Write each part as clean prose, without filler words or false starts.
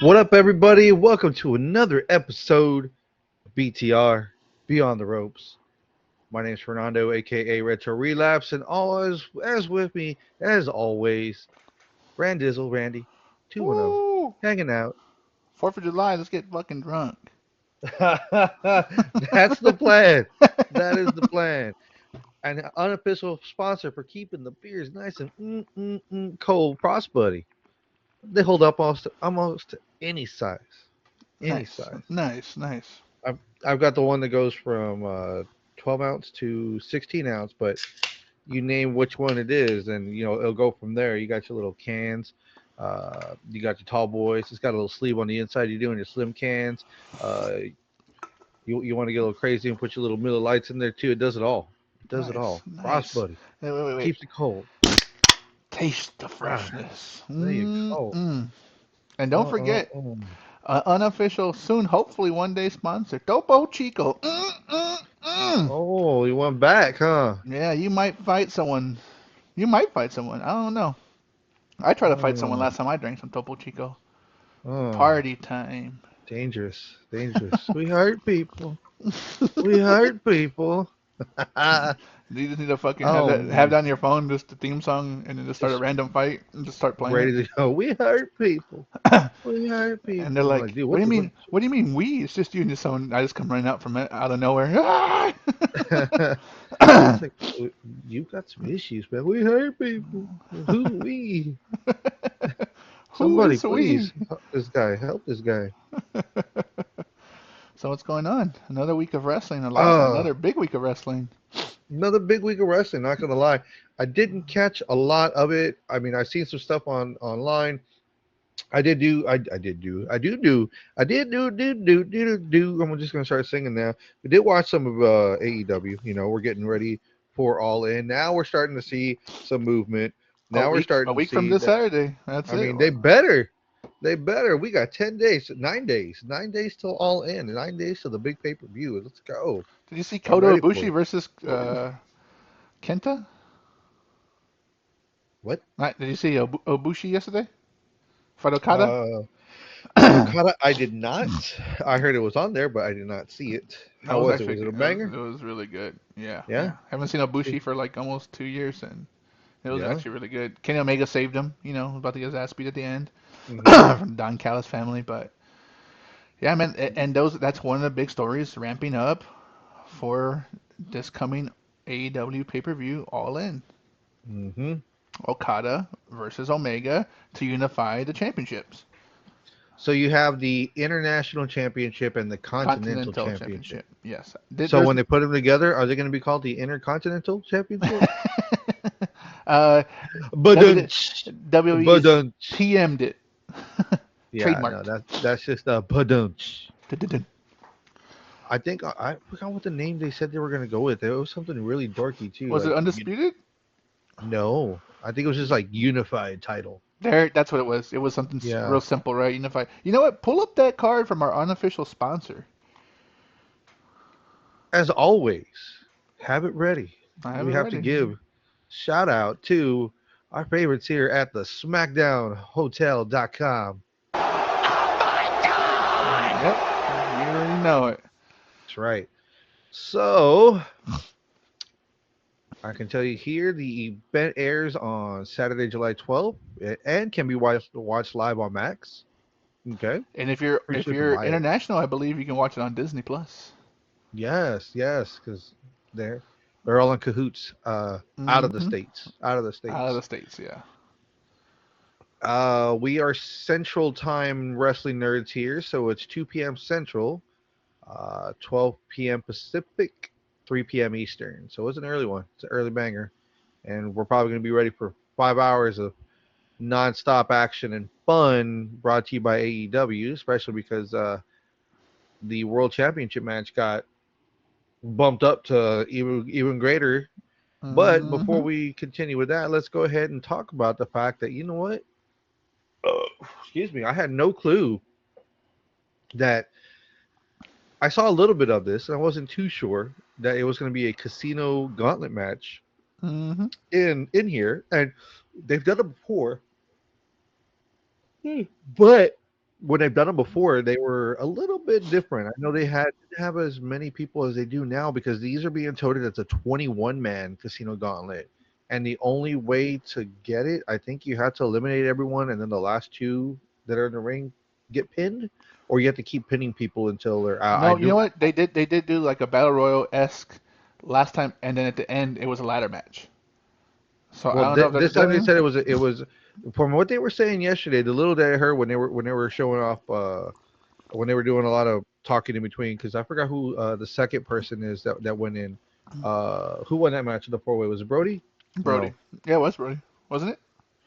What up, everybody? Welcome to another episode of BTR Beyond the Ropes. My name is Fernando, aka Retro Relapse, and always, as with me, as always, Randizzle Randy 210, Woo! hanging out. 4th of July, let's get fucking drunk. That's the plan. That is the plan. An unofficial sponsor for keeping the beers nice and cold. Frost Buddy. They hold up almost any size. Any Nice, size. nice, nice. I've got the one that goes from 12 ounce to 16 ounce, but you name which one it is, and it'll go from there. You got your little cans, you got your tall boys. It's got a little sleeve on the inside. You're doing your slim cans. Uh, you want to get a little crazy and put your little Miller Lights in there too. It does it all. It does it Nice, all. Frost nice. Buddy Wait. keeps it cold. Taste the Ah, freshness. there you go. And don't Uh, uh, forget, uh. unofficial, soon, hopefully one day sponsor, Topo Chico. Mm. Oh, you went back, huh? Yeah, you might fight someone. You might fight someone. I don't know. I tried to fight someone Uh, last time I drank some Topo Chico. uh. Party time. Dangerous, dangerous. We hurt people. We hurt people. You just need to fucking Oh have man, that on your phone, just the theme song, and then just start a just random fight and just start playing ready to go. We hurt people. it. We hurt And they're people. I'm like, like, dude, "What do what you the what? mean? What do you mean we? It's just you and someone." I just come running out from it out of nowhere. Ah! It's like you got some issues, man. We hurt people. Who we? Who Somebody, is we? please help this guy. Help this guy. So what's going on? Another week of wrestling. Uh, Another big week of wrestling. Another big week of wrestling. Not gonna lie, I didn't catch a lot of it. I mean, I've seen some stuff online. I did do. I'm just gonna start singing now. We did watch some of AEW. We're getting ready for All In. Now we're starting to see some movement. Now we're A starting to week from see this that. Saturday. That's I it. mean, they better. We got 10 days, 9 days, 9 days till All In, 9 days till the big pay per view. Let's go. Did you see I'm Kota ready for Ibushi it. versus Kenta? What? Did you see Ibushi yesterday? Fight Okada? Uh, That Okada, I did not. I heard it was on there, but I did not see it. How was was it? actually Was it a it banger? was really good. Yeah, Yeah. yeah. Haven't seen Ibushi for like almost 2 years, and it was Yeah. actually really good. Kenny Omega saved him. About to get his ass beat at the end Hmm. from Don Callis family. But yeah, man, and that's one of the big stories ramping up for this coming AEW pay-per-view All In. Hmm. Okada versus Omega to unify the championships. So you have the international championship and the continental Continental championship. Championship. Yes. So There's when they put them together, are they going to be called the intercontinental championship? uh, But WWE's but PM'd it. yeah, no, Trademarked. that's just a but Dun-dun-dun. I think I forgot what the name they said they were going to go with. It was something really dorky too. Was it Like undisputed? no, I think it was just like unified title. That's what it was. It was something Yeah. real simple, right? Unify. You know what? Pull up that card from our unofficial sponsor. As always, have it ready. I have it We have to ready. give shout out to our favorites here at the SmackDownHotel.com. Yep. You already know it. That's right. So I can tell you here the event airs on Saturday, July 12th and can be watched live on Max. Okay. And Pretty if sure you can you're buy it. international, I believe you can watch it on Disney Plus. Yes, yes, because they're all in cahoots out of the Mm-hmm. states. Out of the Out of states. the states, yeah. We are Central Time wrestling nerds here, so it's 2 p.m. Central, 12 p.m. Pacific, 3 p.m. Eastern. So it's an early one. It's an early banger, and we're probably going to be ready for 5 hours of nonstop action and fun, brought to you by AEW, especially because the World Championship match got bumped up to even greater. But before Mm-hmm. we continue with that, let's go ahead and talk about the fact that what? Excuse me, I had no clue that I saw a little bit of this, and I wasn't too sure that it was going to be a casino gauntlet match Mm-hmm. in here, and they've done it before. But when they've done them before, they were a little bit different. I know they had didn't have as many people as they do now because these are being touted as a 21 man casino gauntlet. And the only way to get it, I think you have to eliminate everyone, and then the last two that are in the ring get pinned, or you have to keep pinning people until they're out. I No, you know do. what? They did do like a battle royal esque last time, and then at the end it was a ladder match. So I Well, don't know if they're this time they doing. said it was from what they were saying yesterday. The little that I heard when they were showing off when they were doing a lot of talking in between because I forgot who the second person is that went in. Who won that match in the 4 way? Was it Brody? Brody. No, Yeah, it was Brody, wasn't it?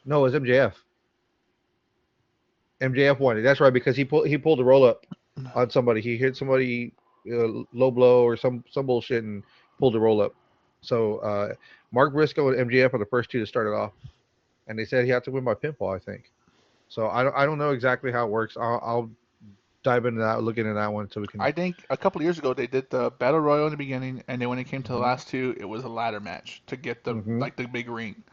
no, it was MJF. MJF won it. That's right because he pulled a roll up on somebody. He hit somebody low blow or some bullshit and pulled a roll up. So Mark Briscoe and MJF are the first two to start it off, and they said he had to win by pinfall. I think. So I don't know exactly how it works. I'll dive into that, look into that one so we can. I think a couple of years ago they did the battle royal in the beginning, and then when it came to the Hmm. last two, it was a ladder match to get the Hmm. like the big ring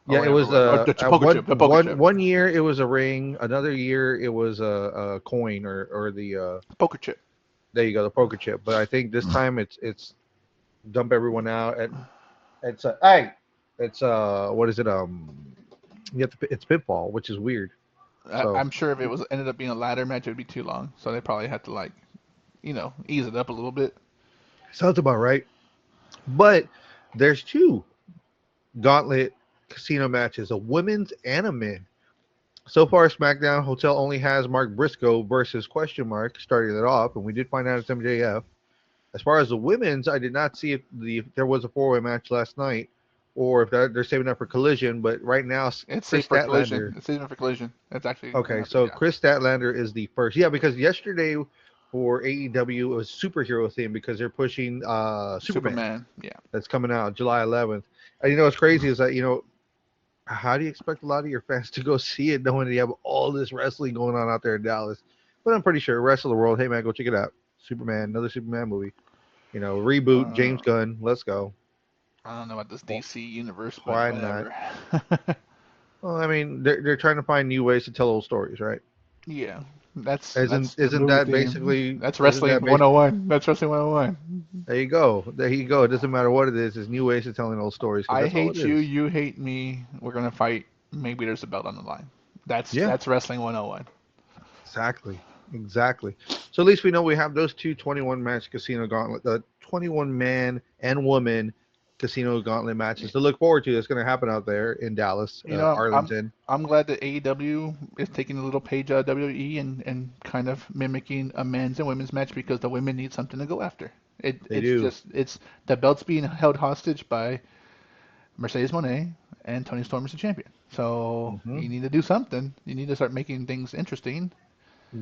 or Yeah, it whatever it was was, or the at poker chip, the poker chip, one year it was a ring, another year it was a coin or the poker chip. there you go the poker chip. But I think this time it's dump everyone out and it's hey it's what is it you have to it's pinfall which is weird. So I'm sure if it was ended up being a ladder match, it would be too long. So they probably had to like ease it up a little bit. sounds about right. But there's two gauntlet casino matches, a women's and a men. So far, SmackDown Hotel only has Mark Briscoe versus question mark starting it off, and we did find out it's MJF. As far as the women's, I did not see if there was a 4 way match last night, or if they're saving that for Collision. But right now, It's safe Chris for collision. Statlander. It's safe for collision. That's actually gonna Okay, happen. so Yeah. Chris Statlander is the first. Yeah, because yesterday for AEW it was superhero theme because they're pushing Superman Superman. Yeah. that's coming out July 11th. And you know what's crazy is that how do you expect a lot of your fans to go see it knowing that you have all this wrestling going on out there in Dallas? But I'm pretty sure rest of the world, hey man, go check it out. Superman, another Superman movie. Reboot, Uh, James Gunn, let's go. I don't know about this Wh- DC universe, but Why not? whatever. Well, I mean, they're trying to find new ways to tell old stories, right? Yeah, that's Isn't that's the isn't movie that theme. basically That's isn't wrestling that bas 101. That's wrestling 101. There you go. There you go. It doesn't matter what it is. It's new ways of telling old stories because I that's all it hate you, is. you hate me. We're gonna fight. Maybe there's a belt on the line. That's Yeah, that's wrestling 101. exactly. Exactly. So at least we know we have those two 21 match casino gauntlet, the 21 man and woman casino gauntlet matches to look forward to. That's going to happen out there in Dallas, You know, Arlington. I'm glad that AEW is taking a little page out of WWE and kind of mimicking a men's and women's match because the women need something to go after. They do. It's the belt's being held hostage by Mercedes Moné and Tony Storm is the champion. So Hmm. you need to do something. You need to start making things interesting.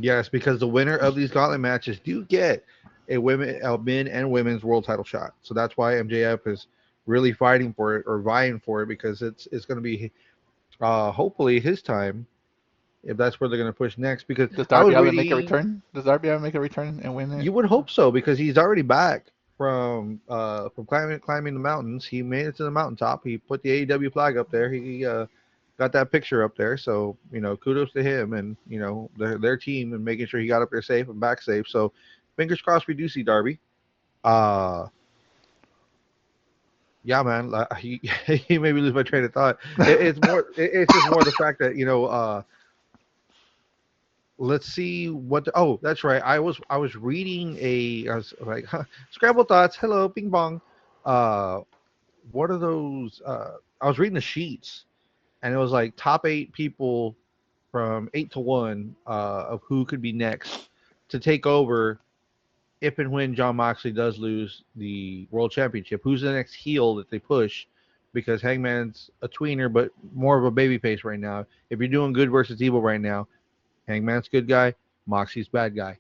Yes, because the winner of these gauntlet matches do get a men and women's world title shot. So that's why MJF is really fighting for it or vying for it because it's going to be hopefully his time if that's where they're going to push next. Because Does I Darby was Allin make a reading, return? Does Darby Allin make a return and win it? you would hope so because he's already back from climbing the mountains. He made it to the mountaintop. He put the AEW flag up there. He got that picture up there. So kudos to him and their team and making sure he got up there safe and back safe. So fingers crossed we do see Darby. Uh yeah, man. He he made me lose my train of thought. It's just more the fact that let's see what oh that's right I was reading I was like scrambled thoughts hello bing bong uh what are those I was reading the sheets and it was like top 8 people from 8 to 1 of who could be next to take over if and when John Moxley does lose the world championship. Who's the next heel that they push? Because Hangman's a tweener but more of a babyface right now. If you're doing good versus evil right now, Hangman's good guy, Moxie's bad guy.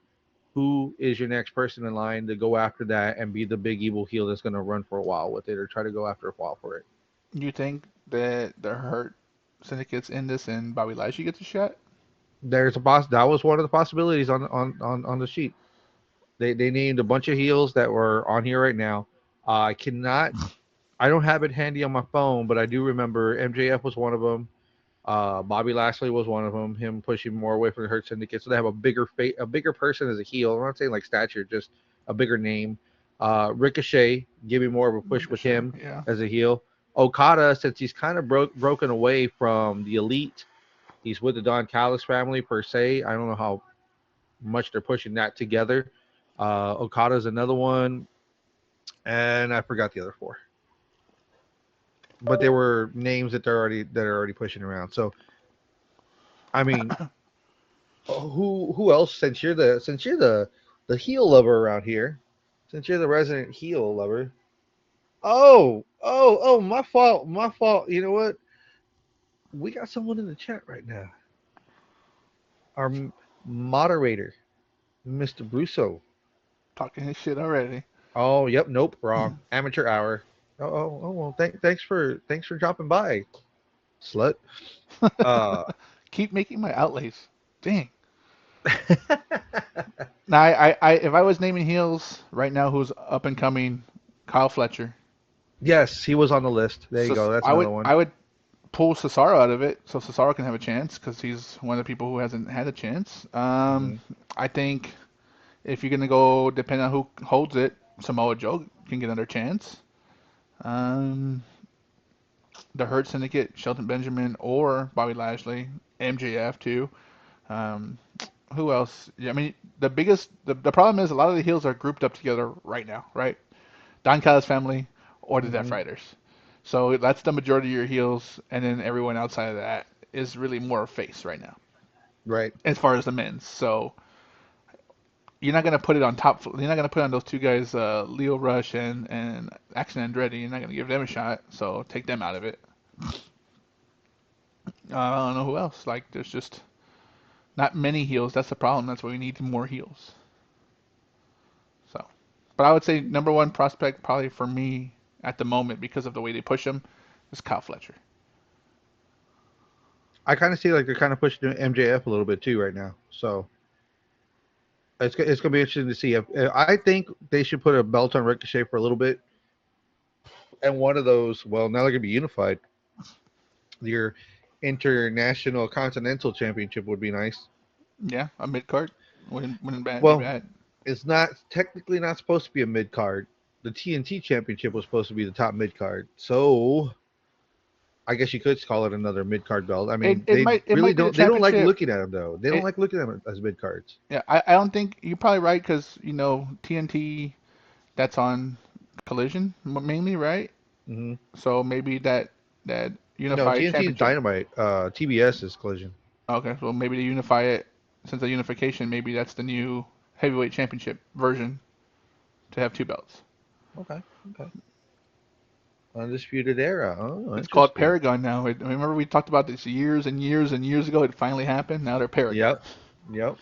Who is your next person in line to go after that and be the big evil heel that's going to run for a while with it or try to go after a while for it? You think that the Hurt Syndicate's in this and Bobby Lashley gets a shot? There's a boss. That was one of the possibilities on the sheet. They named a bunch of heels that were on here right now. I cannot. I don't have it handy on my phone, but I do remember MJF was one of them. Bobby Lashley was one of them. Him pushing more away from the Hurt Syndicate, so they have a bigger person as a heel. I'm not saying like stature, just a bigger name. Ricochet giving more of a push with Ricochet, him yeah. as a heel. Okada, since he's kind of broken away from the Elite, he's with the Don Callis family per se. I don't know how much they're pushing that together. Okada's another one, and I forgot the other four, but they were names that are already pushing around. So I mean, who else? Since you're the heel lover around here, since you're the resident heel lover. Oh, my fault. You know what? We got someone in the chat right now. Our moderator, Mr. Brusso. Talking his shit already. Oh, yep, nope, wrong. Amateur hour. Well, thanks for dropping by, slut. Uh, Keep making my outlays. Dang. Now, if I was naming heels right now, who's up and coming, Kyle Fletcher. yes, he was on the list. There you go. That's another one. I would pull Cesaro out of it so Cesaro can have a chance because he's one of the people who hasn't had a chance. Hmm. I think if you're gonna go, depending on who holds it, Samoa Joe can get another chance. Um, the Hurt Syndicate, Shelton Benjamin or Bobby Lashley, MJF too. Um, who else? Yeah, I mean, the problem is a lot of the heels are grouped up together right now, right? Don Callis family or the Death Hmm. Riders. So that's the majority of your heels, and then everyone outside of that is really more face right now, Right. as far as the men's. So you're not gonna put it on top. You're not gonna put on those two guys, Leo Rush and Action Andretti. You're not gonna give them a shot. So take them out of it. I don't know who else. Like there's just not many heels. That's the problem. That's why we need more heels. So, but I would say number one prospect probably for me at the moment because of the way they push him is Kyle Fletcher. I kind of see like they're kind of pushing MJF a little bit too right now. So it's gonna be interesting to see. I think they should put a belt on Ricochet for a little bit, and one of those. Well, now they're gonna be unified. Your international continental championship would be nice. Yeah, a mid card wouldn't be Well, bad. it's not technically not supposed to be a mid card. The TNT championship was supposed to be the top mid card. So I guess you could call it another mid card belt. I mean, they It really might be the don't. They don't like championship. looking at them though. They don't It, like looking at them as mid cards. yeah, I don't think you're probably right because TNT that's on Collision mainly, right? Hmm. So maybe that No, unified TNT is championship. Dynamite. TBS is Collision. Okay, so maybe they unify it since the unification. Maybe that's the new heavyweight championship version to have two belts. Okay. Okay. Undisputed Era. Oh, It's called interesting. Paragon now. Remember we talked about this years and years and years ago. It finally happened. Now they're Paragon. Yep. Yep.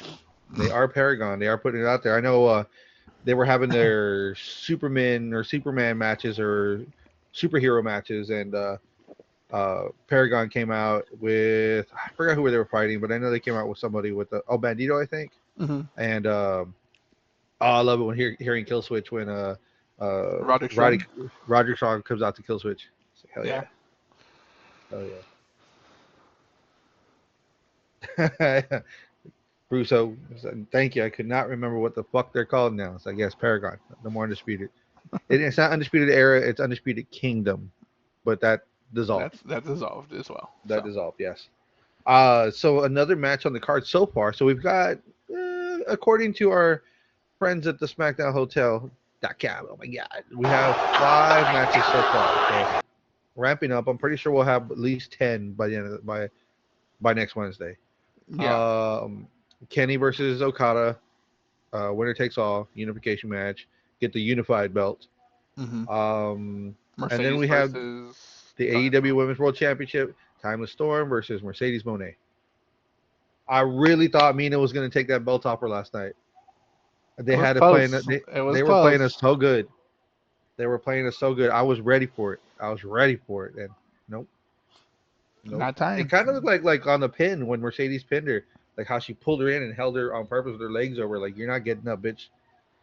They are Paragon. They are putting it out there. I know they were having their Superman matches or superhero matches, and Paragon came out with I forgot who they were fighting, but I know they came out with somebody with the Bandito, I think. Hmm. And I love it when hearing Kill Switch when Roderick Roddy Strong. Roger Strong comes out to Kill Switch. It's like, Yeah. hell yeah. Russo, thank you. I could not remember what the fuck they're called now. So I guess Paragon, the more undisputed. It's not undisputed era. It's undisputed kingdom, but that dissolved. That's dissolved as well. That So dissolved. Yes. So another match on the card so far. So we've got, according to our friends at the SmackDown Hotel. Oh my God, we have 5 matches so far. So ramping up. I'm pretty sure we'll have at least 10 by the end of by next Wednesday. yeah. Um, Kenny versus Okada, winner takes all unification match. Get the unified belt. Hmm. And then Mercedes we have versus the Timeless AEW Storm. Women's World Championship. Timeless Storm versus Mercedes Monet. I really thought Mina was going to take that belt off her last night. It They was had it playing. close. It was They were playing us close. so good. They were playing us so good. I was ready for it. I was ready for it. And nope, nope. Not It time. kind of looked like on the pin when Mercedes pinned her, like how she pulled her in and held her on purpose with her legs over. Like you're not getting up, bitch.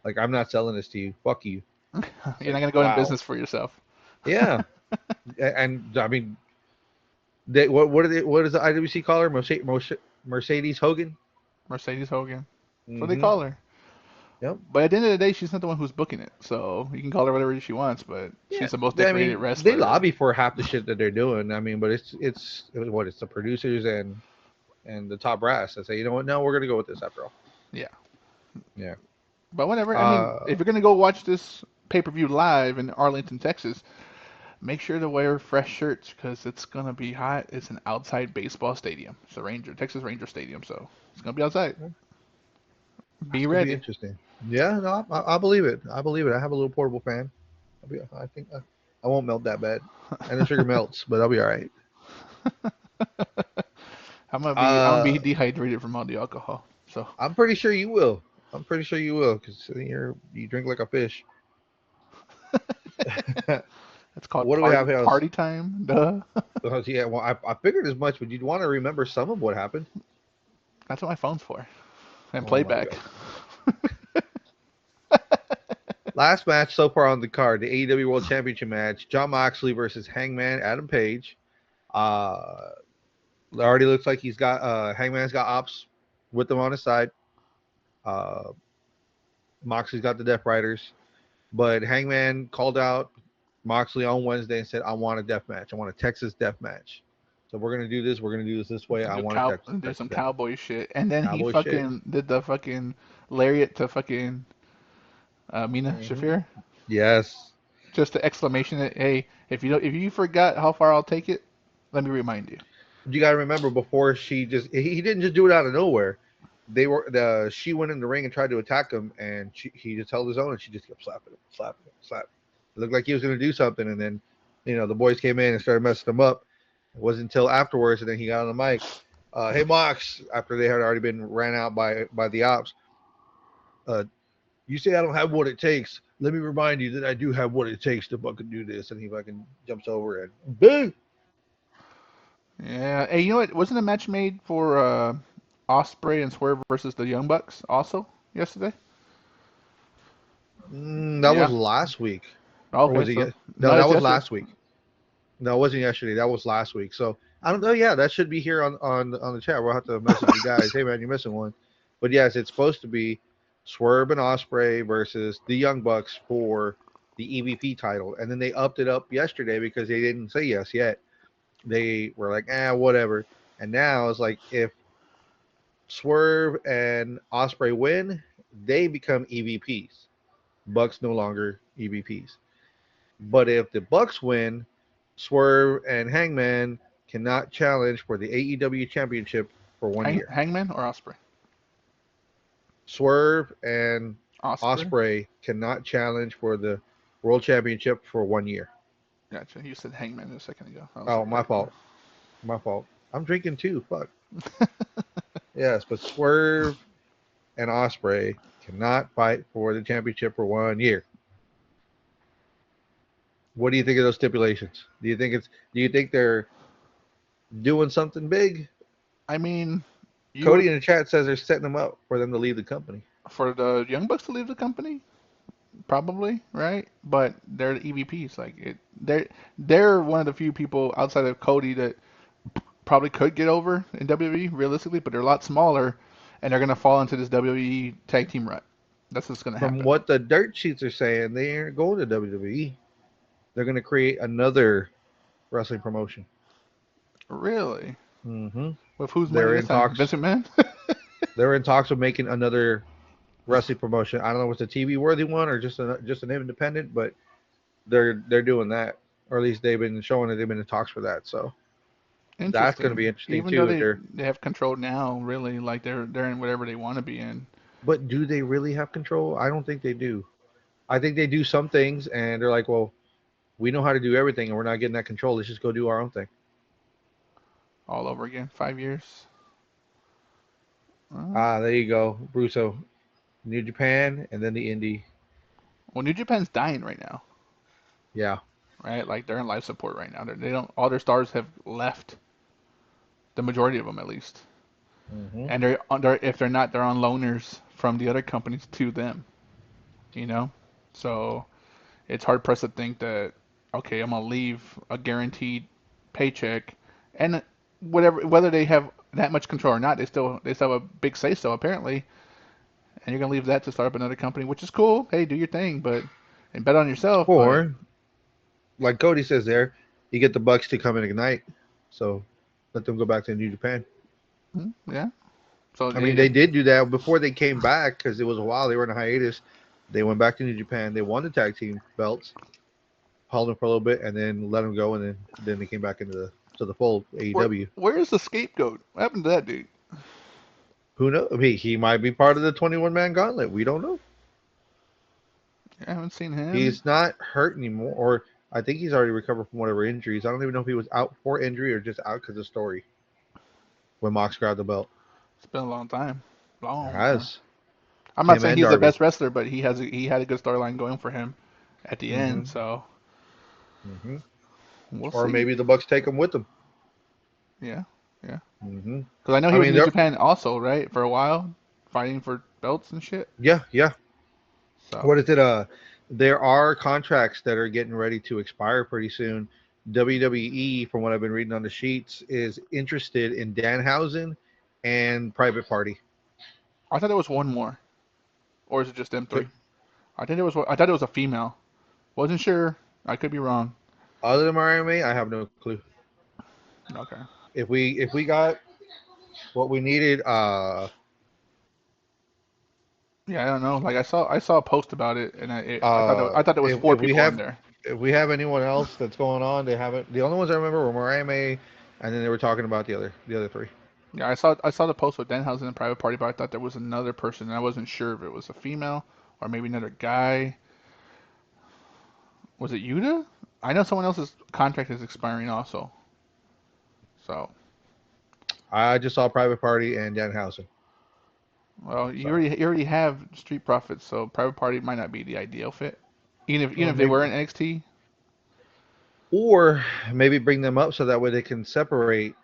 Like I'm not selling this to you. Fuck you. It's You're like not gonna go in wow. business for yourself. Yeah. And I mean, What does the IWC call her? Mercedes Hogan. Mercedes Hogan. That's what they Mm-hmm. call her. Yep. But at the end of the day, she's not the one who's booking it. So you can call her whatever she wants, but Yeah. she's the most I decorated mean, they wrestler. lobby for half the shit that they're doing. I mean, but it's the producers and the top brass that say, you know what? No, we're gonna go with this after all. Yeah. Yeah. But whatever. I mean, Uh, if you're gonna go watch this pay-per-view live in Arlington, Texas, make sure to wear fresh shirts because it's gonna be hot. It's an outside baseball stadium. It's the Texas Ranger Stadium, so it's gonna be outside. that's Be gonna be ready. interesting. Yeah. No, I believe it. I believe it. I have a little portable fan. I think I won't melt that bad, and the sugar melts, but I'll be all right. I'm gonna be Uh, dehydrated from all the alcohol. So I'm pretty sure you will. I'm pretty sure you will because you drink like a fish. it's called What do we have here? party time. Duh. Yeah, well, I figured as much, but you'd want to remember some of what happened. That's what my phone's for. And Oh my playback. god! Last match so far on the card, the AEW World Championship match: John Moxley versus Hangman Adam Page. Uh, it already looks like he's got Hangman's got ops with him on his side. Uh, Moxley's got the Death Riders, but Hangman called out Moxley on Wednesday and said, "I want a death match. I want a Texas death match. So we're gonna do this. We're gonna do this way. I want a Do Texas some death cowboy shit, and then he cowboy shit." fucking did the fucking lariat to fucking Mina Hmm. Shafir. Yes. Just the exclamation that hey, if you forgot how far I'll take it, let me remind you. You got to remember before he didn't just do it out of nowhere. She went in the ring and tried to attack him, and he just held his own, and she just kept slapping him, slapping him, slapping. It looked like he was going to do something, and then the boys came in and started messing him up. It wasn't until afterwards, and then he got on the mic. Hey Mox, after they had already been ran out by the ops. Uh, you say I don't have what it takes. Let me remind you that I do have what it takes to fucking do this. And he fucking jumps over and boom. Yeah. Hey, you know what? Wasn't a match made for Osprey and Swerve versus the Young Bucks also yesterday? That was Yeah. last week, or Okay, was it? so No, no, that it's was yesterday. last week. No, it wasn't yesterday. That was last week. So I don't know. Yeah, that should be here on the chat. We'll have to message the guys. Hey man, you're missing one. But yes, it's supposed to be Swerve and Osprey versus the Young Bucks for the EVP title, and then they upped it up yesterday because they didn't say yes yet. They were like, whatever. And now it's like if Swerve and Osprey win, they become EVPs. Bucks no longer EVPs. But if the Bucks win, Swerve and Hangman cannot challenge for the AEW Championship for 1 year. Hangman or Osprey? Swerve and Osprey. Osprey cannot challenge for the World Championship for 1 year. Gotcha. You said Hangman a second ago. I was Oh, like, my what? fault. My fault. I'm drinking too. Fuck. Yes, but Swerve and Osprey cannot fight for the championship for 1 year. What do you think of those stipulations? Do you think they're doing something big? I mean, you Cody would in the chat says they're setting them up for them to leave the company. for the Young Bucks to leave the company, probably, right? But they're the EVPs. They're one of the few people outside of Cody that probably could get over in WWE realistically, but they're a lot smaller, and they're gonna fall into this WWE tag team rut. That's what's gonna From happen. what the dirt sheets are saying, they aren't going to WWE. They're going to create another wrestling promotion. Really? Hmm. With whose money They're this in time? talks. Vince McMahon? They're in talks of making another wrestling promotion. I don't know if it's a TV worthy one or just an independent, but they're doing that, or at least they've been showing that they've been in talks for that. So that's going to be Interesting. interesting Even though too. If they're they have control now, really, like they're in whatever they want to be in. But do they really have control? I don't think they do. I think they do some things, and they're like, well, we know how to do everything, and we're not getting that control. Let's just go do our own thing. All over again. 5 years. Uh, There you go, Brusso. New Japan, and then the indie. well, New Japan's dying right now, Yeah. right? Like they're in life support right now. They don't. All their stars have left. The majority of them, at least. Hmm. And if they're not, they're on loaners from the other companies to them. You know, so it's hard pressed to think that okay, I'm gonna leave a guaranteed paycheck, and whatever, whether they have that much control or not, they still have a big say so apparently, and you're gonna leave that to start up another company, which is cool. Hey, do your thing, but and bet on yourself. But Or like Cody says there, you get the Bucks to come in Ignite, so let them go back to New Japan. yeah, so I mean, they did do that before they came back because it was a while they were in a hiatus. They went back to New Japan. They won the tag team belts, held them for a little bit, and then let them go, and then they came back into the fold. AEW. where's the scapegoat? What happened to that dude? Who knows? I mean, he might be part of the 21-man gauntlet. We don't know. I haven't seen him. He's not hurt anymore, or I think he's already recovered from whatever injuries. I don't even know if he was out for injury or just out because of story when Mox grabbed the belt. It's been a long time, It long time. has I'm not him saying and he's the Darby. best wrestler, but he had a good storyline going for him at the Hmm. end. So Hmm. we'll Or see. maybe the Bucks take him with them. Yeah, yeah. Hmm. Because I know he I was mean, in New they're Japan also, right, for a while, fighting for belts and shit. yeah, yeah. So What is it? There are contracts that are getting ready to expire pretty soon. WWE, from what I've been reading on the sheets, is interested in Danhausen and Private Party. I thought there was one more, or is it just them So, three? I think there was. I thought it was a female. Wasn't sure. I could be wrong. other than Miami, I have no clue. Okay. If we got what we needed, Yeah, I don't know. Like I saw a post about it, and I thought there was four if we people in have there. if we have anyone else that's going on, they haven't. The only ones I remember were Miami, and then they were talking about the other three. Yeah, I saw the post with Denhausen and Private Party, but I thought there was another person, and I wasn't sure if it was a female or maybe another guy. Was it Yuta? I know someone else's contract is expiring also. So, I just saw Private Party and Danhausen. well, you So, already have Street Profits, so Private Party might not be the ideal fit. Even or if they maybe were in NXT, or maybe bring them up so that way they can separate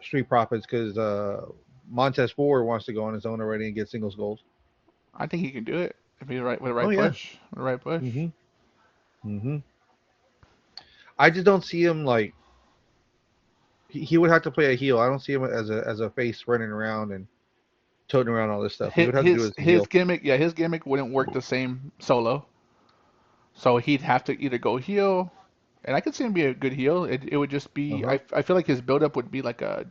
Street Profits because Montez Ford wants to go on his own already and get singles gold. I think he can do it if he's right with the Oh right yeah. push. The right push. Hmm. Hmm. I just don't see him like he would have to play a heel. I don't see him as a face running around and toting around all this stuff. He His would have to do it his as a his heel. gimmick, yeah, his gimmick wouldn't work the same solo. So he'd have to either go heel, and I could see him be a good heel. It would just Uh be huh. I feel like his build-up would be like a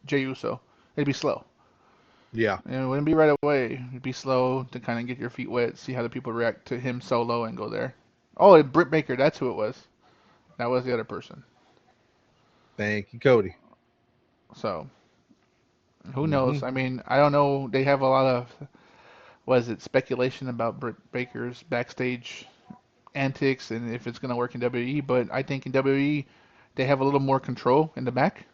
Jey Uso. It'd be slow. Yeah. And it wouldn't be right away. It'd be slow to kind of get your feet wet, see how the people react to him solo, and go there. Oh, and Britt Baker, that's who it was. That was the other person. Thank you, Cody. So who Hmm. knows? I mean, I don't know. They have a lot of what is it speculation about Britt Baker's backstage antics and if it's going to work in WWE. But I think in WWE they have a little more control in the back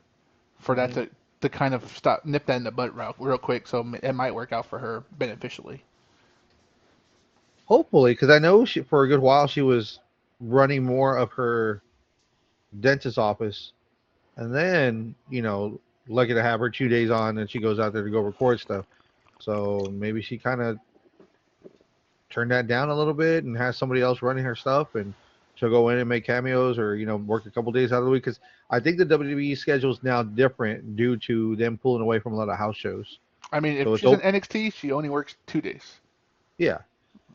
for that Hmm. to kind of stop nip that in the butt real quick. So it might work out for her beneficially. Hopefully, because I know for a good while she was running more of her dentist office, and then lucky to have her 2 days on, and she goes out there to go record stuff. So maybe she kind of turned that down a little bit and has somebody else running her stuff, and she'll go in and make cameos or work a couple days out of the week. Because I think the WWE schedule is now different due to them pulling away from a lot of house shows. I mean, So if it's she's in NXT, she only works 2 days. yeah,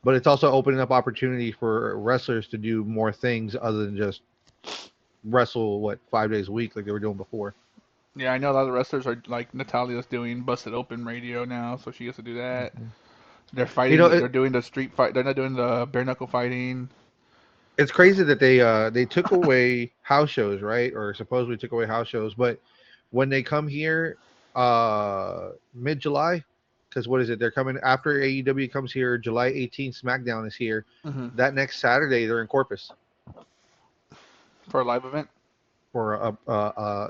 but it's also opening up opportunity for wrestlers to do more things other than just wrestle 5 days a week like they were doing before. Yeah, I know a lot of wrestlers are like Natalia's doing Busted Open Radio now, so she gets to do that. Mhm. They're You know, fighting. They're doing the street fight. They're not doing the bare knuckle fighting. it's crazy that they took away house shows, right? Or supposedly took away house shows, but when they come here mid July, because what is it? They're coming after AEW comes here July 18th. SmackDown is here. Hmm. That next Saturday they're in Corpus For a live event. for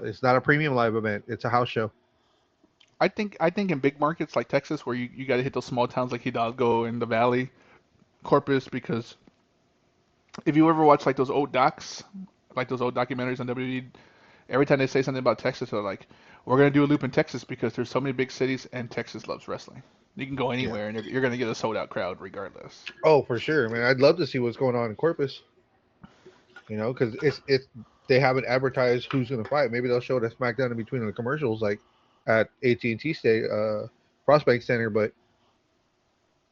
it's not a premium live event. It's a house show. I think in big markets like Texas, where you got to hit those small towns like Hidalgo in the Valley, Corpus, because if you ever watch like those old docs, like those old documentaries on WWE, every time they say something about Texas, they're like, "We're gonna do a loop in Texas because there's so many big cities and Texas loves wrestling. You can go Yeah. anywhere and you're gonna get a sold out crowd regardless." Oh, for sure, man. I'd love to see what's going on in Corpus. Because it's they haven't advertised who's going to fight. Maybe they'll show it at SmackDown in between the commercials, like at AT&T State Prospect Center. But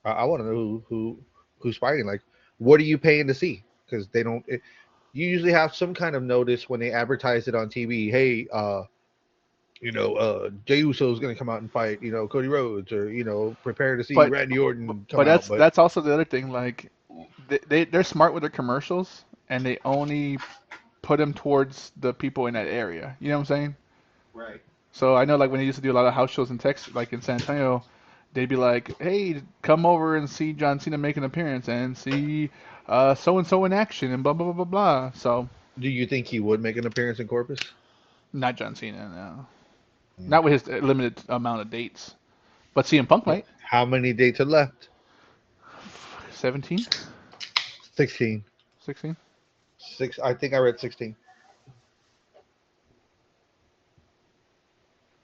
I want to know who's fighting. Like, what are you paying to see? Because they don't. You usually have some kind of notice when they advertise it on TV. Hey, Jey Uso is going to come out and fight. Cody Rhodes, or prepare to see But Randy Orton come but out. that's But that's also the other thing. Like they're smart with their commercials, and they only put them towards the people in that area. You know what I'm saying? right. So I know like when they used to do a lot of house shows in Texas, like in San Antonio, they'd be like, "Hey, come over and see John Cena make an appearance and see so and so in action and blah blah blah blah blah." So Do you think he would make an appearance in Corpus? not John Cena, no, Mm. not with his limited amount of dates. But CM Punk might. How many dates are left? 17, 16. 16. Six. I think I read 16.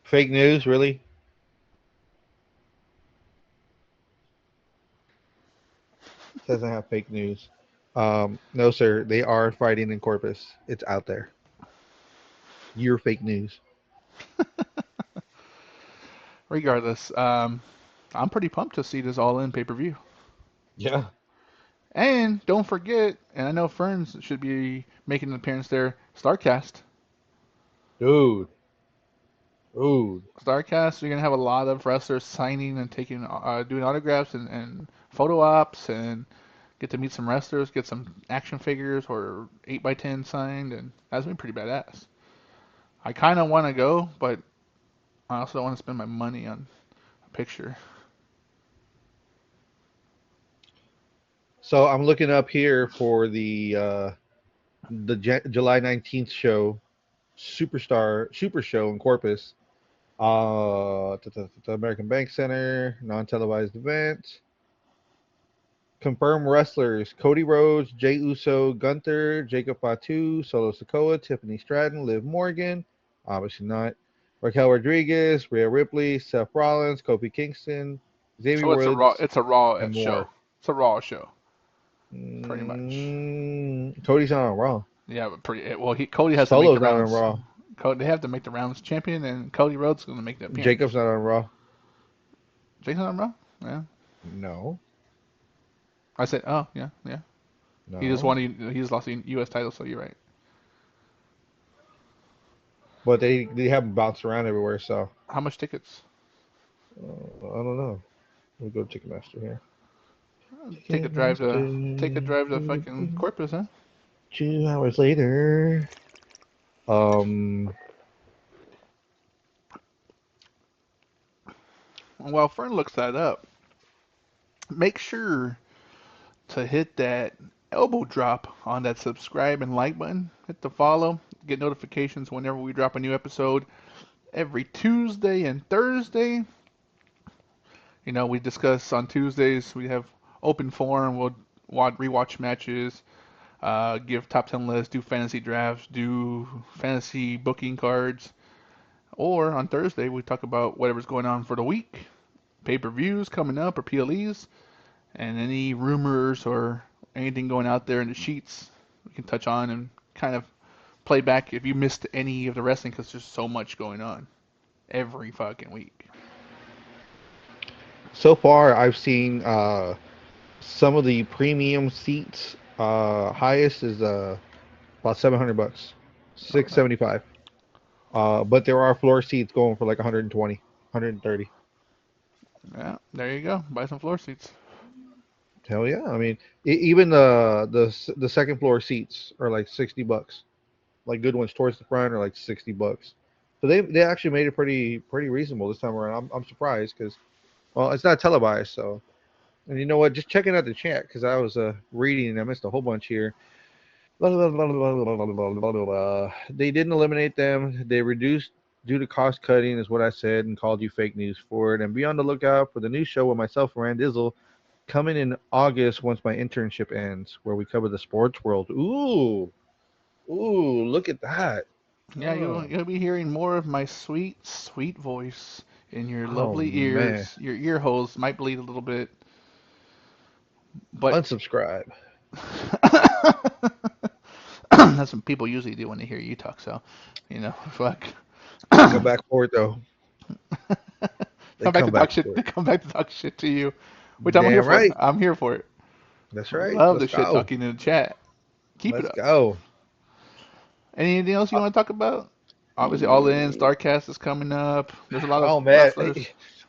Fake news, really? Doesn't have fake news. No, sir. They are fighting in Corpus. It's out there. You're fake news. Regardless, I'm pretty pumped to see this All In pay per view. Yeah. And don't forget, and I know Ferns should be making an appearance there. Starcast. Dude. Dude. Starcast, you're gonna have a lot of wrestlers signing and taking, doing autographs and photo ops, and get to meet some wrestlers, get some action figures or 8x10 signed, and that's been pretty badass. I kind of want to go, but I also don't want to spend my money on a picture. So I'm looking up here for the July 19th show, Super Show in Corpus. The American Bank Center, non-televised event. Confirmed wrestlers: Cody Rhodes, Jey Uso, Gunther, Jacob Fatu, Solo Sikoa, Tiffany Stratton, Liv Morgan, obviously not, Raquel Rodriguez, Rhea Ripley, Seth Rollins, Kofi Kingston, Xavier So Woods, it's a raw and show. more. It's a raw show, pretty much. Cody's not on Raw. Yeah, but pretty well. Cody has to make the Solo's not on rounds. Raw. They have to make the rounds champion, and Cody Rhodes is going to make the Jacob's appearance. not on Raw. Jason, I'm wrong. Yeah, No, I said, oh yeah, yeah. He just no. won. He just lost the U.S. title, so you're right. But they have bounced around everywhere, so How much tickets? I don't know. Let me go to Ticketmaster here. Take a drive to fucking Ticketmaster. Corpus, huh? 2 hours later. Um, While Fern looks that up, make sure to hit that elbow drop on that subscribe and like button. Hit the follow. Get notifications whenever we drop a new episode every Tuesday and Thursday. You know, we discuss on Tuesdays. We have open forum. We'll rewatch matches, give top 10 lists, do fantasy drafts, do fantasy booking cards. Or on Thursday, we talk about whatever's going on for the week, pay per views coming up or PLEs, and any rumors or anything going out there in the sheets we can touch on and kind of play back if you missed any of the wrestling because there's so much going on every fucking week. so far I've seen some of the premium seats. Highest is about $700, six Okay. seventy five. But there are floor seats going for like 120, 130. Yeah, there you go. Buy some floor seats. Hell yeah! I mean, even the second floor seats are like $60. Like good ones towards the front are like $60. So they actually made it pretty reasonable this time around. I'm surprised because well, it's not televised, so. And you know what? Just checking out the chat because I was reading and I missed a whole bunch here. They didn't eliminate them. They reduced due to cost cutting, is what I said, and called you fake news for it. And be on the lookout for the new show with myself and Rand Dizzle coming in August once my internship ends, where we cover the sports world. Ooh, look at that. Yeah, Oh, you'll be hearing more of my sweet, sweet voice in your oh lovely man. ears. Your ear holes might bleed a little bit, but Unsubscribe. That's what people usually do when they hear you talk. So, fuck. They come back for it though. They Come back come to back talk shit. for it. Come back to talk shit to you, which I'm here Damn for. right. I'm here for it. That's right. Love Let's the shit go. talking in the chat. Keep it Let's up. go. Anything else you want to talk about? Obviously, All In, Starcast is coming up. There's a lot of Oh man, wrestlers.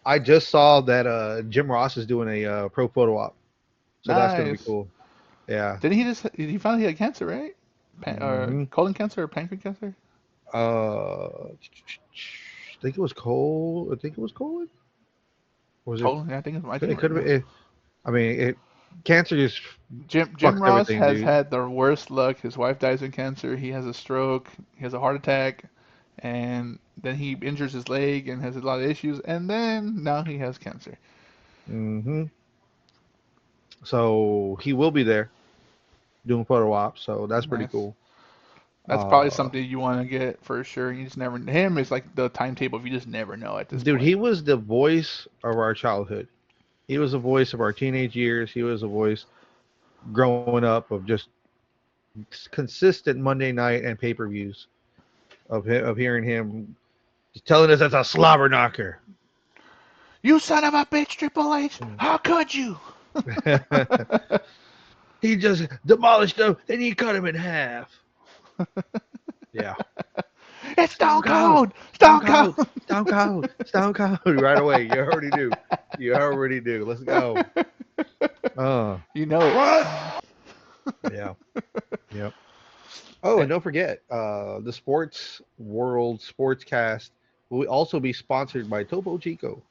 I just saw that Jim Ross is doing a pro photo op, so that's gonna be Nice. cool. Yeah. Didn't he found he had cancer, right? hmm Colon cancer or pancreas cancer? I think it was cold. I think it was cold. Was it? Colon, yeah, I It think could have yeah. been. I mean, cancer just Jim fucks Ross everything, has dude. had the worst luck. His wife dies in cancer. He has a stroke. He has a heart attack, and then he injures his leg and has a lot of issues. And then now he has cancer. hmm So he will be there doing photo ops. So that's pretty Nice. cool. That's probably Uh, something you want to get for sure. You just never. Him is like the timetable. You just never know at this dude, point. he was the voice of our childhood. He was the voice of our teenage years. He was the voice growing up of just consistent Monday night and pay per views of hearing him telling us that's a slobber knocker. You son of a bitch, Triple H! How could you? He just demolished him and he cut him in half. Yeah. It's Stone Stone Cold, Cold! Stone Stone Cold, Cold! Stone Cold, Stone Cold. Right away. You already do. You already do. Let's go. Uh, You know it. what? Yeah. Yep. Oh, and don't forget, the Sports World Sportscast will also be sponsored by Topo Chico.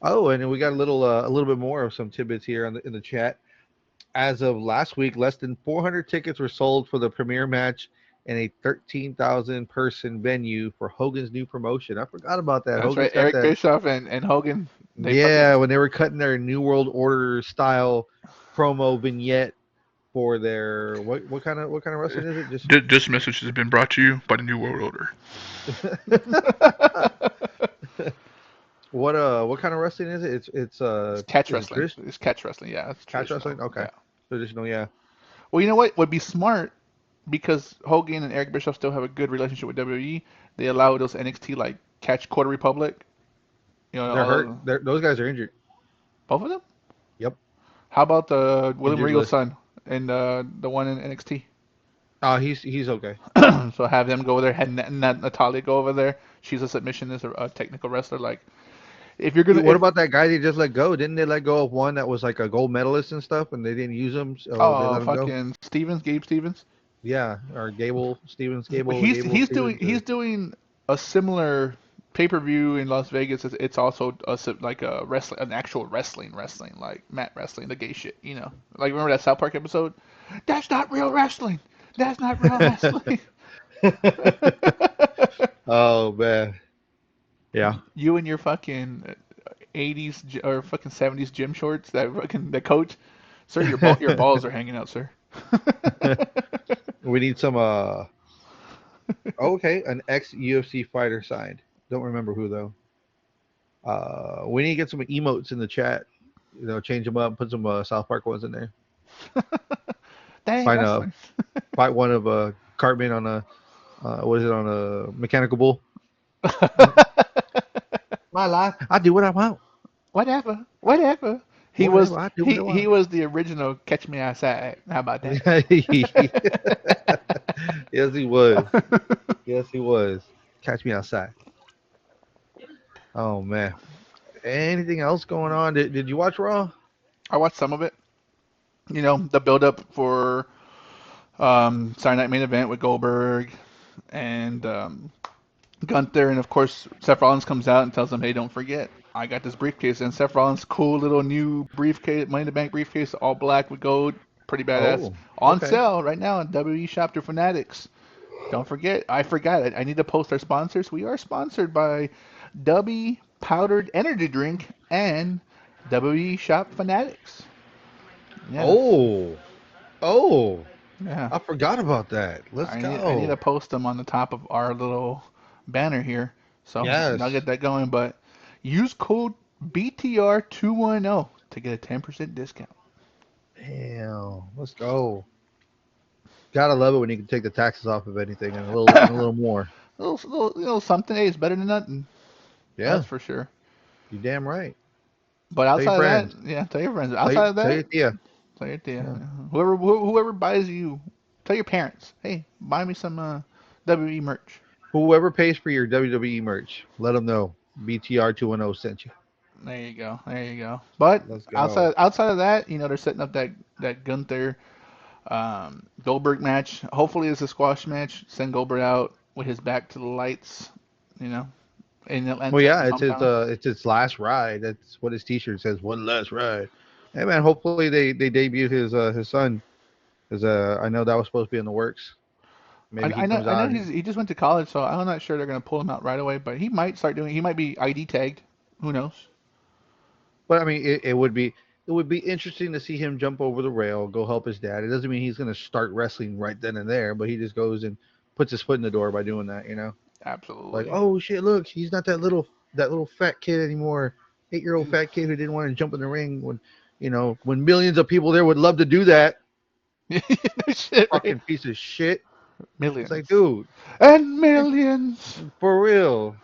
Oh, and we got a little bit more of some tidbits here in the chat. As of last week, less than 400 tickets were sold for the premiere match in a 13,000 person venue for Hogan's new promotion. I forgot about that. That's right. Hogan's got Eric that. Bischoff and Hogan, they fucking. Yeah, when they were cutting their New World Order style promo vignette for their what kind of wrestling is it? Just This message has been brought to you by the New World Order. what kind of wrestling is it? It's catch Is it wrestling. It's catch wrestling. Yeah, it's catch traditional. wrestling? Okay, Yeah. traditional. Yeah. Well, you know what would be smart because Hogan and Eric Bischoff still have a good relationship with WWE. They allow those NXT like catch Quarter Republic. They're All hurt. of, Those guys are injured. both of them. Yep, How about the William injured Regal's list. son and the one in NXT? He's okay. So have them go over there. Had Natalia go over there. She's a submissionist or a technical wrestler. Like if you're gonna What if about that guy they just let go? Didn't they let go of one that was like a gold medalist and stuff, and they didn't use him, so they oh let him go? fucking Stevens, Gabe Stevens. Yeah, or He's doing Stevens, he's or doing a similar pay per view in Las Vegas. It's also like a wrestling, an actual wrestling like mat wrestling, the gay shit. Like remember that South Park episode? That's not real wrestling. That's not real wrestling. oh man, yeah. You and your fucking 80s or fucking 70s gym shorts that fucking the coach, sir, your balls are hanging out, sir. We need some. Okay, an ex UFC fighter signed. Don't remember who though. We need to get some emotes in the chat. Change them up, put some South Park ones in there. That ain't Find a wrestling. fight one of Cartman on a what is it on a mechanical bull? Uh, My life, I do what I want. Whatever, whatever. He was Whatever, I do what I he want. was the original Catch Me Outside. How about that? Yes, he was. Yes, he was. Catch me outside. Oh man. Anything else going on? Did you watch Raw? I watched some of it. The build up for Saturday Night Main Event with Goldberg and Gunther, and of course Seth Rollins comes out and tells them, "Hey, don't forget, I got this briefcase." And Seth Rollins' cool little new briefcase, Money in the Bank briefcase, all black with gold, pretty badass, Oh, on okay. sale right now on WWE Shop through Fanatics. Don't forget, I forgot it. I need to post our sponsors. We are sponsored by W Powdered Energy Drink and WWE Shop Fanatics. Yeah, Oh, oh, yeah. I forgot about that. Let's I need to go. post them on the top of our little banner here. So I'll Yes. get that going. But use code BTR210 to get a 10% discount. Damn, let's go. Gotta love it when you can take the taxes off of anything and a little more. Something. Hey, it's better than nothing. That's Yeah, for sure. you damn right. But Tell your outside of that, friends. yeah, tell your friends. Tell, Outside of tell that, your tia. tell your tia. Yeah. Yeah. Whoever buys you, tell your parents. Hey, buy me some WE merch. Whoever pays for your WWE merch, let them know BTR210 sent you. There you go. There you go. But Let's go. outside of that, they're setting up that Gunther Goldberg match. Hopefully, it's a squash match. Send Goldberg out with his back to the lights. You know, in Well, Atlanta, yeah, his hometown. it's his last ride. That's what his T-shirt says. One last ride. Hey man, hopefully they debut his son. Because I know that was supposed to be in the works. Maybe he comes I know out. he just went to college, so I'm not sure they're gonna pull him out right away. But he might start doing. He might be ID tagged. Who knows? But I mean, it would be interesting to see him jump over the rail, go help his dad. It doesn't mean he's going to start wrestling right then and there, but he just goes and puts his foot in the door by doing that. Like, Absolutely. oh shit, look, he's not that little fat kid anymore. 8-year-old fat kid who didn't want to jump in the ring when millions of people there would love to do that. No shit, right? Fucking piece of shit. It's like, Millions dude, and millions. for real.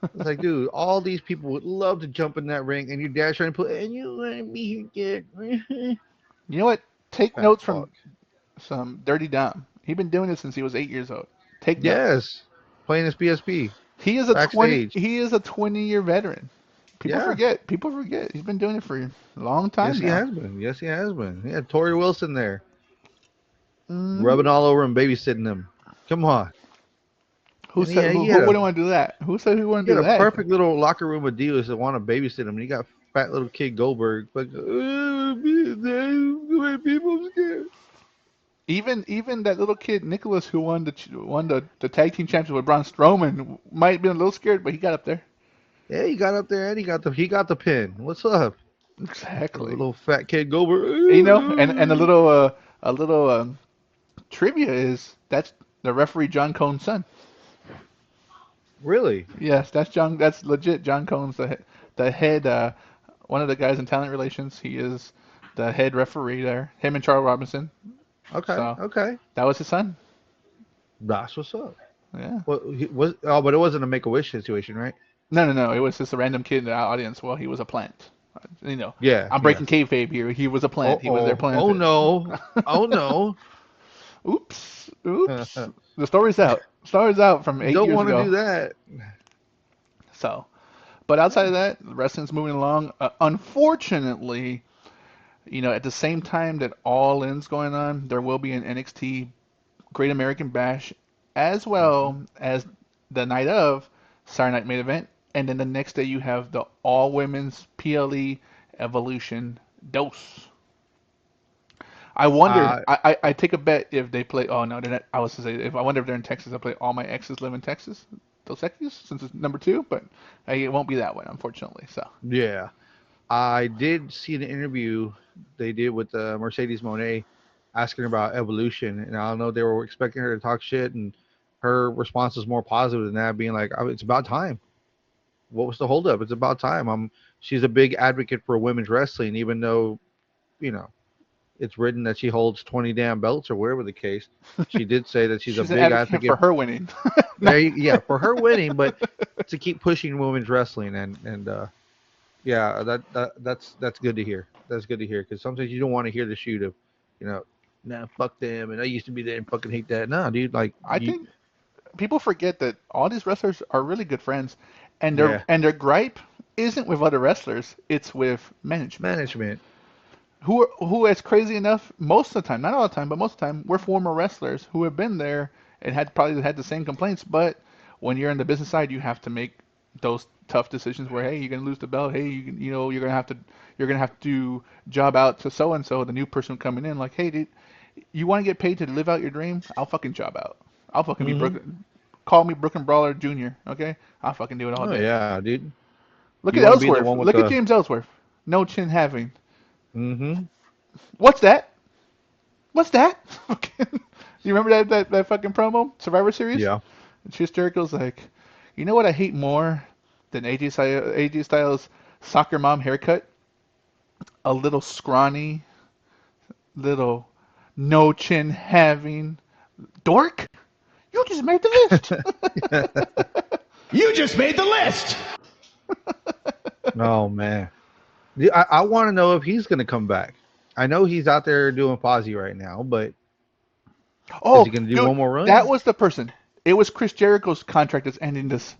It's like, dude, all these people would love to jump in that ring, and your dad's trying to put, and you let me get You know what? Take fat notes fuck. from some Dirty Dom. He's been doing this since he was 8 years old. Take notes. Yes, playing his PSP He is a 20. backstage. He is a 20-year veteran. People Yeah, forget. People forget. He's been doing it for a long yes, time he now. has been. Yes, he has been. He had Tori Wilson there, Hmm. rubbing all over him, babysitting him. Come on, Who and said yeah, who wouldn't want to do that? Who said who wouldn't he had do a that? perfect little locker room of divas that want to babysit him, and he got fat little kid Goldberg. Like, people scared. Even that little kid Nicholas who won the tag team championship with Braun Strowman might have been a little scared, but he got up there. Yeah, he got up there and he got the pin. What's up? Exactly. Little fat kid Goldberg. And a little trivia is that's the referee John Cone's son. Really? Yes, that's John. That's legit. John Cone's the head. One of the guys in talent relations. He is the head referee there. Him and Charles Robinson. Okay, So okay. that was his son. That's what's up. Yeah. Well, he was oh, but it wasn't a Make a Wish situation, right? No, no, no. It was just a random kid in the audience. Well, he was a plant. Yeah, I'm yeah. breaking kayfabe here. He was a plant. Oh, He was there oh, oh planted. no, oh no. Oops. Oops. The story's out. Story's out from eight Don't years want to ago. do that. So, but outside of that, the wrestling's moving along. Unfortunately, at the same time that All In's going on, there will be an NXT Great American Bash as Hmm. well as the night of Saturday Night Main Event, and then the next day you have the All Women's PLE Evolution Dose. I wonder. Uh, I take a bet if they play. Oh no, they're not. I was to say if I wonder if they're in Texas. I play all my exes live in Texas. Dos Equis, since it's number two, but it won't be that way, unfortunately. So yeah. I did see an interview they did with Mercedes Monet asking about evolution, and I don't know they were expecting her to talk shit, and her response was more positive than that, being like, "Oh, it's about time. What was the holdup? It's about time." She's a big advocate for women's wrestling, even though you know it's written that she holds 20 damn belts or whatever the case. She did say that she's a she's an big advocate advocate. for her winning. No. Yeah, for her winning, but to keep pushing women's wrestling and yeah, that's good to hear. That's good to hear because sometimes you don't want to hear the shoot of, you know, nah, fuck them, and I used to be there and fucking hate that. No, dude, like I you, think people forget that all these wrestlers are really good friends, and their yeah, and their gripe isn't with other wrestlers; it's with management. management. Who is crazy enough most of the time, not all the time, but most of the time, we're former wrestlers who have been there and had probably had the same complaints. But when you're in the business side, you have to make those tough decisions where, hey, you're gonna lose the belt. Hey, you're gonna have to job out to so and so, the new person coming in. Like, hey, dude, you want to get paid to live out your dream? I'll fucking job out. I'll fucking be Hmm. Brooklyn. Call me Brooklyn Brawler Jr. Okay, I'll fucking do it all Oh day. yeah, dude. Look You at want to be the Ellsworth. one with Look at the. James Ellsworth. No chin having. Hmm. What's that? What's that? You remember that fucking promo? Survivor Series? Yeah. And Schusterical's like, you know what I hate more than AJ Styles' soccer mom haircut? A little scrawny little no chin having dork. You just made the list. You just made the list. Oh man, I want to know if he's gonna come back. I know he's out there doing Posy right now, but is he Oh, gonna do dude, one more that run? was the person. It was Chris Jericho's contract that's ending this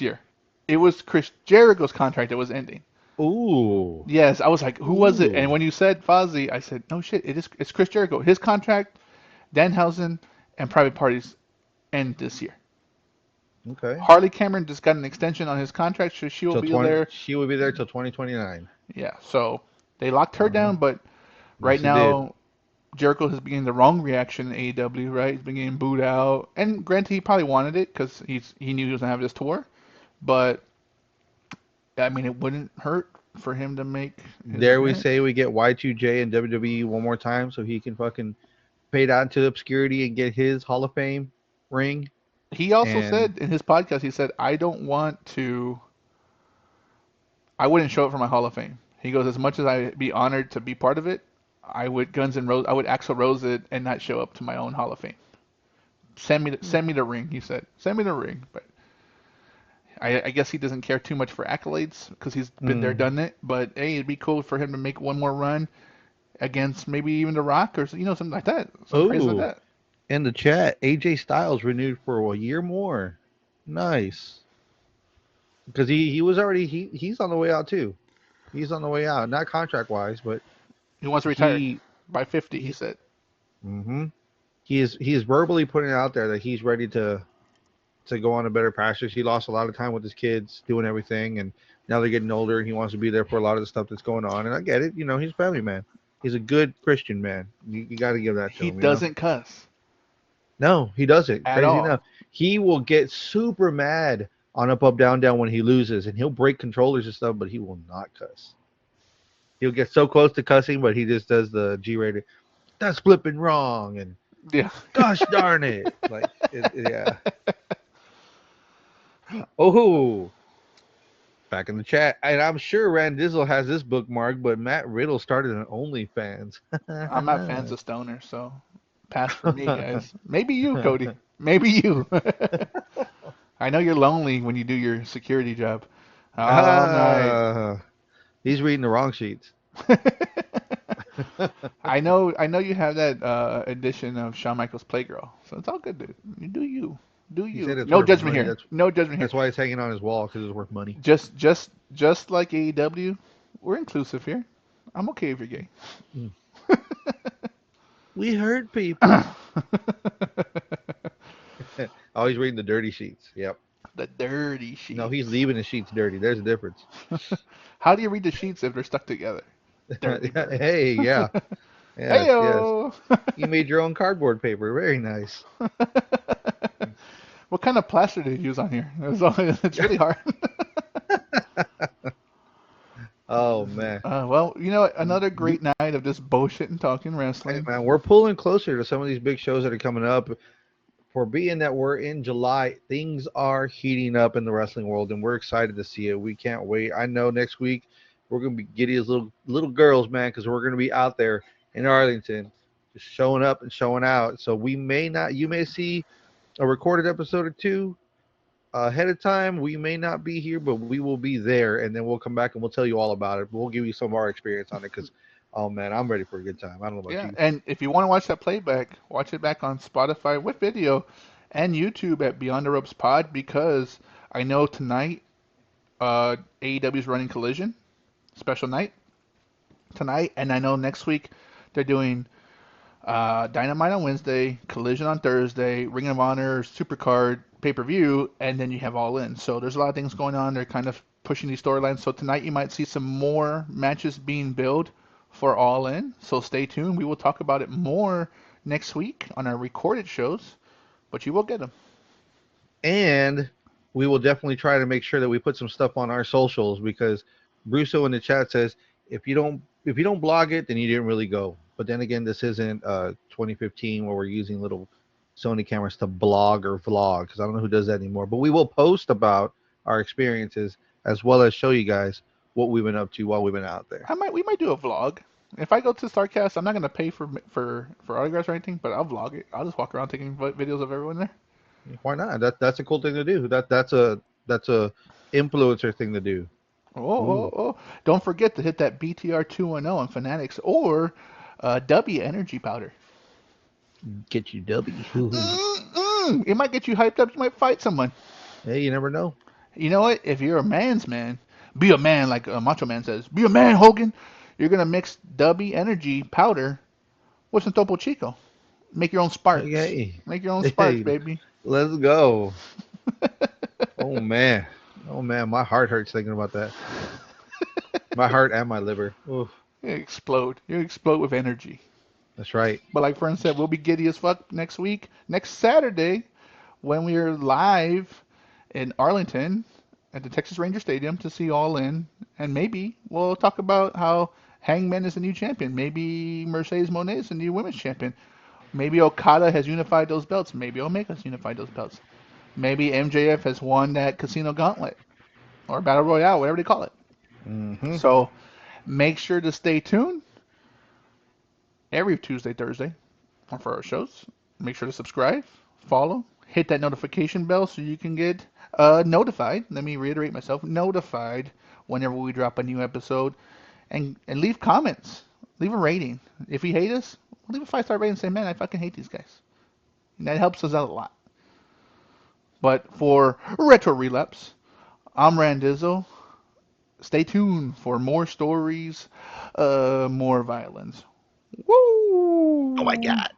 year. It was Chris Jericho's contract that was ending. Ooh, Yes, I was like, who was it? And ooh, when you said Fozzy, I said, no shit, it's Chris Jericho. His contract, Danhausen, and Private Parties end this year. okay. Harley Cameron just got an extension on his contract, so she will Till be 20, there. she will be there till 2029. Yeah, so they locked her Uh huh. down, but right Yes, it did. now Jericho has been getting the wrong reaction in AEW, right? He's been getting booed out, and granted, he probably wanted it because he knew he was gonna have this tour, but I mean, it wouldn't hurt for him to make his Dare we appearance. say we get Y2J and WWE one more time so he can fucking fade out into obscurity and get his Hall of Fame ring? He also And said in his podcast, he said, I don't want to, I wouldn't show up for my Hall of Fame. He goes, as much as I'd be honored to be part of it, I would Guns and Roses, I would Axl Rose it and not show up to my own Hall of Fame. Send me the ring, he said. Send me the ring. But I guess he doesn't care too much for accolades because he's been there, mm, done it. But hey, it'd be cool for him to make one more run against maybe even The Rock or something like that, some crazy like oh, that. in the chat, AJ Styles renewed for a year more. Nice, because he was already he's on the way out too. He's on the way out, not contract wise, but He wants to retire he by 50. He he said. hmm he is verbally putting it out there that he's ready to go on to better pastures. He lost a lot of time with his kids doing everything, and now they're getting older, and he wants to be there for a lot of the stuff that's going on. And I get it. He's a family man. He's a good Christian man. You got to give that to He him. doesn't cuss No, he doesn't. at Crazy all. enough, he will get super mad on up, up, down, down when he loses, and he'll break controllers and stuff, but he will not cuss. He'll get so close to cussing, but he just does the G-rated. That's flipping wrong, and Yeah. gosh darn it, yeah. Oh, back in the chat, and I'm sure Rand Dizzle has this bookmark, but Matt Riddle started an OnlyFans. I'm not fans of Stoner, so pass for me, guys. Maybe you, Cody. Maybe you. I know you're lonely when you do your security job all night. Ah, he's reading the wrong sheets. I know you have that edition of Shawn Michaels Playgirl, so it's all good, dude. You do you. Do He you. said it's No worth judgment money. here. No judgment here. That's why it's hanging on his wall because it's worth money. Just like AEW, we're inclusive here. I'm okay if you're gay. Mm. We hurt people. Always reading the dirty sheets. Yep. The dirty No, he's sheets. leaving the sheets dirty. There's a difference. How do you read the sheets if they're stuck together? Dirty bird. Hey, yeah. Yes, yes. Heyo. You made your own cardboard paper. Very nice. What kind of plaster did you use on here? It's really hard. Oh man. Well, another great night of just bullshit and talking Hey wrestling. man, we're pulling closer to some of these big shows that are coming up. For being that we're in July, things are heating up in the wrestling world, and we're excited to see it. We can't wait. I know next week we're gonna be giddy as little girls, man, because we're gonna be out there in Arlington, just showing up and showing out. So we may not, you may see a recorded episode or two ahead of time. We may not be here, but we will be there, and then we'll come back and we'll tell you all about it. We'll give you some of our experience on it because, oh man, I'm ready for a good time. I don't know about Yeah, you. and if you want to watch that playback, watch it back on Spotify with video and YouTube at Beyond the Ropes Pod because I know tonight AEW is running Collision special night tonight, and I know next week they're doing Dynamite on Wednesday, Collision on Thursday, Ring of Honor Supercard pay-per-view, and then you have All In. So there's a lot of things going on. They're kind of pushing these storylines. So tonight you might see some more matches being billed for All In. So stay tuned. We will talk about it more next week on our recorded shows, but you will get them. And we will definitely try to make sure that we put some stuff on our socials because Brusso in the chat says if you don't blog it, then you didn't really go. But then again, this isn't 2015 where we're using little Sony cameras to blog or vlog because I don't know who does that anymore. But we will post about our experiences as well as show you guys what we've been up to while we've been out there. We might do a vlog. If I go to Starcast, I'm not gonna pay for autographs or anything, but I'll vlog it. I'll just walk around taking videos of everyone there. Why not? That's a cool thing to do. That's a influencer thing to do. Oh, oh, Ooh, oh! Don't forget to hit that BTR 210 on Fanatics or W Energy Powder. get you W. It might get you hyped up. You might fight someone. Hey, you never know. You know what? If you're a man's man, be a man, like Macho Man says. Be a man, Hogan. You're gonna mix W Energy Powder with some Topo Chico. Make your own sparks. Hey, Make your own hey, sparks, hey, baby. let's go. Oh man, oh man, my heart hurts thinking about that. My heart and my liver. Oof, You explode. You explode with energy. that's right. But like Fern said, we'll be giddy as fuck next week, next Saturday, when we are live in Arlington at the Texas Ranger Stadium to see All In, and maybe we'll talk about how Hangman is the new champion. Maybe Mercedes Moné is the new women's champion. Maybe Okada has unified those belts. Maybe Omega's unified those belts. Maybe MJF has won that Casino Gauntlet or Battle Royale, whatever they call it. Mm-hmm. So make sure to stay tuned every Tuesday, Thursday for our shows. Make sure to subscribe, follow, hit that notification bell so you can get notified. Let me reiterate myself, notified whenever we drop a new episode, and leave comments, leave a rating. If you hate us, leave a 5-star rating and say, man, I fucking hate these guys. And that helps us out a lot. But for Retro Relapse, I'm Randizzle. Stay tuned for more stories, more violence. Woo! Oh my God.